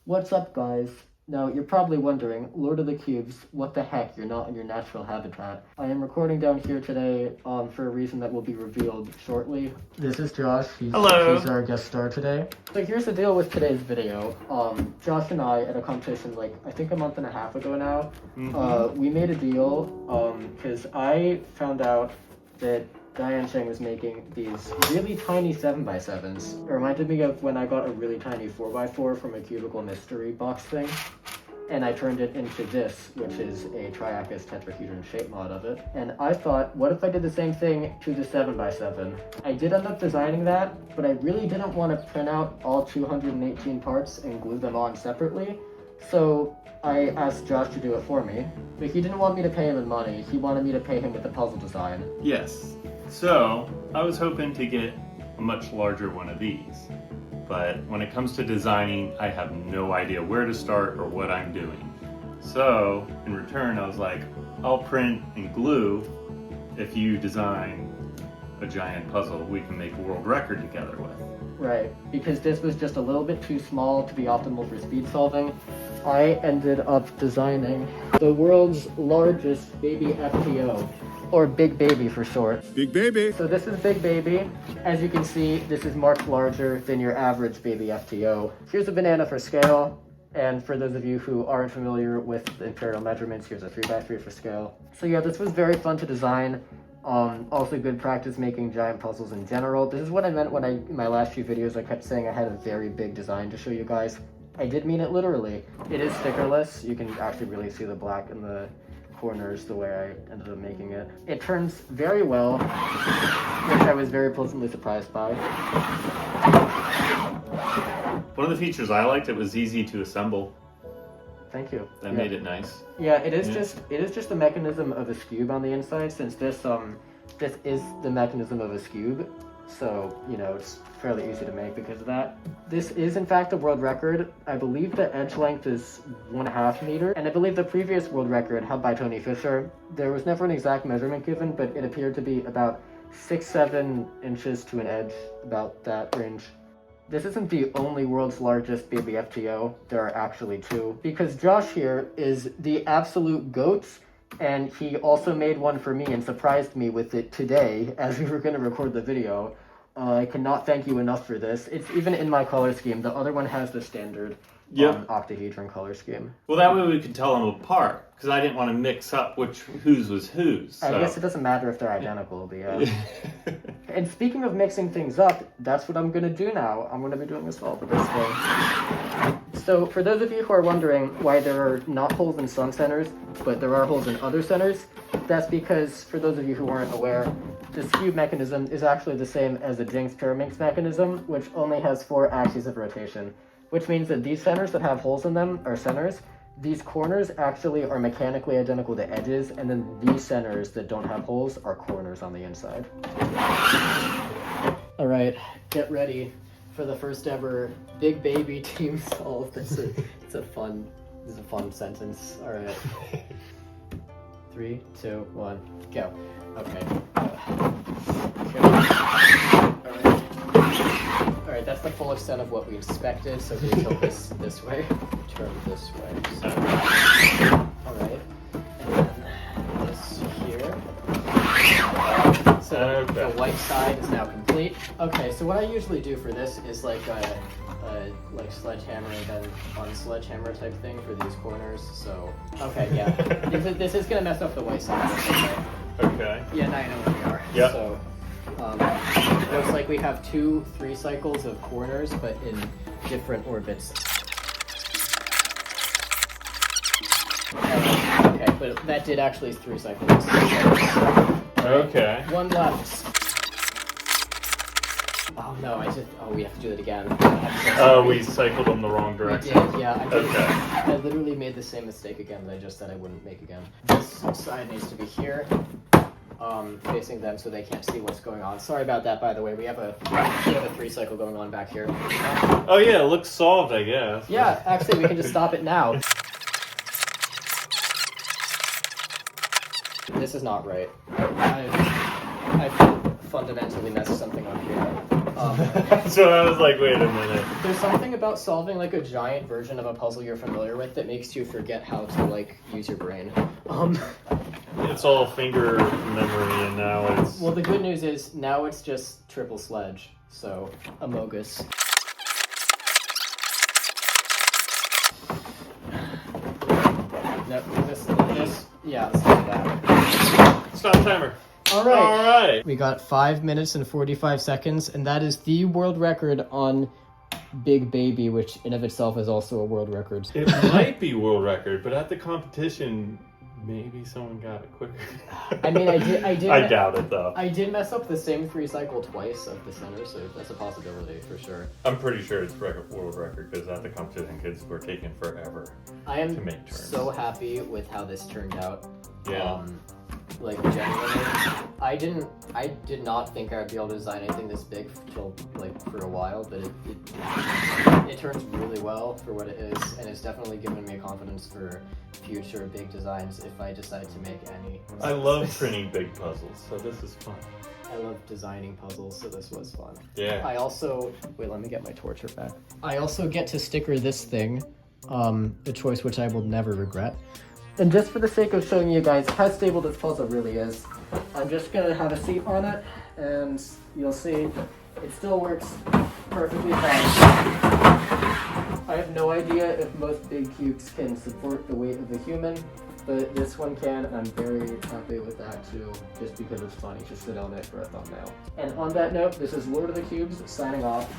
What's up, guys? Now, you're probably wondering, Lord of the Cubes, what the heck, you're not in your natural habitat. I am recording down here today for a reason that will be revealed shortly. This is Josh. Hello. He's our guest star today. So here's the deal with today's video. Josh and I, at a competition like, I think a month and a half ago now, we made a deal because I found out that Diane Cheng was making these really tiny 7x7s. It reminded me of when I got a really tiny 4x4 from a cubicle mystery box thing, and I turned it into this, which is a triaccus tetrahedron shape mod of it. And I thought, what if I did the same thing to the 7x7? I did end up designing that, but I really didn't want to print out all 218 parts and glue them on separately. So I asked Josh to do it for me, but he didn't want me to pay him in money. He wanted me to pay him with the puzzle design. Yes. So, I was hoping to get a much larger one of these, but when it comes to designing, I have no idea where to start or what I'm doing. So, in return, I was like, I'll print and glue. If you design a giant puzzle we can make a world record together with. Right, because this was just a little bit too small to be optimal for speed solving. I ended up designing the world's largest Baby FTO, or Big Baby for short. Big Baby! So this is Big Baby. As you can see, this is much larger than your average Baby FTO. Here's a banana for scale, and for those of you who aren't familiar with the imperial measurements, here's a 3x3 for scale. So yeah, this was very fun to design. Also good practice making giant puzzles in general. This is what I meant when in my last few videos I kept saying I had a very big design to show you guys. I did mean it literally. It is stickerless. You can actually really see the black in the corners the way I ended up making it. It turns very well, which I was very pleasantly surprised by. One of the features I liked, it was easy to assemble. Thank you. That made it nice. Yeah, it is just the mechanism of a Skewb on the inside, since this is the mechanism of a Skewb. So, you know, it's fairly easy to make because of that. This is in fact a world record. I believe the edge length is 1.5 meters, and I believe the previous world record held by Tony Fisher, there was never an exact measurement given, but it appeared to be about 6-7 inches to an edge, about that range. This isn't the only world's largest Baby FTO, there are actually two, because Josh here is the absolute GOAT, and he also made one for me and surprised me with it today as we were going to record the video. I cannot thank you enough for this. It's even in my color scheme. The other one has the standard octahedron color scheme. Well, that way we could tell them apart, because I didn't want to mix up whose was whose. So. I guess it doesn't matter if they're identical, but yeah. And speaking of mixing things up, that's what I'm going to do now. I'm going to be doing this all this way. So for those of you who are wondering why there are not holes in some centers, but there are holes in other centers, that's because, for those of you who aren't aware, the Skewb mechanism is actually the same as the Jinx Pyraminx mechanism, which only has 4 axes of rotation, which means that these centers that have holes in them are centers. These corners actually are mechanically identical to edges, and then these centers that don't have holes are corners on the inside. All right, get ready for the first ever Big Baby team solve. This is a fun sentence. All right. 3, 2, 1, go. Okay. All right, that's the full extent of what we expected. So we tilt this way, turn this way. So, all right, and then this here. So the white side is now complete. Okay, so what I usually do for this is like sledgehammer and then unsledgehammer type thing for these corners. So okay, yeah, this is gonna mess up the white side. Okay. Yeah, now you know where we are. Yep. So it looks like we have 2-3 cycles of corners, but in different orbits. Okay, but that did actually 3 cycles. Okay. 1 left. Oh no, we have to do it again. Oh, we cycled them the wrong direction. We did, yeah. I literally made the same mistake again that I just said I wouldn't make again. This side needs to be here, facing them so they can't see what's going on. Sorry about that, by the way. We have a 3 cycle going on back here. Oh yeah, it looks solved, I guess. Yeah, actually, we can just stop it now. This is not right. I've fundamentally mess something up here. So I was like, wait a minute. There's something about solving like a giant version of a puzzle you're familiar with that makes you forget how to like use your brain. It's all finger memory, and now it's... Well, the good news is now it's just triple sledge, so amogus. Yeah, let's do that. Stop timer. All right. All right. We got 5 minutes and 45 seconds, and that is the world record on Big Baby, which in of itself is also a world record. It might be world record, but at the competition, maybe someone got it quicker. I mean, I did. I doubt it, though. I did mess up the same free cycle twice of the center, so that's a possibility for sure. I'm pretty sure it's world record because at the competition, kids were taking forever I am to make turns. so happy with how this turned out. Yeah. Like genuinely, I did not think I'd be able to design anything this big till like for a while, but it turns really well for what it is, and it's definitely given me confidence for future big designs if I decide to make any. I love printing big puzzles, so this is fun. I love designing puzzles, so this was fun. Yeah. I also wait. Let me get my torture back. I also get to sticker this thing, a choice which I will never regret. And just for the sake of showing you guys how stable this puzzle really is, I'm just gonna have a seat on it, and you'll see it still works perfectly fine. I have no idea if most big cubes can support the weight of a human, but this one can, and I'm very happy with that too, just because it's funny to sit on it for a thumbnail. And on that note, this is Lord of the Cubes signing off.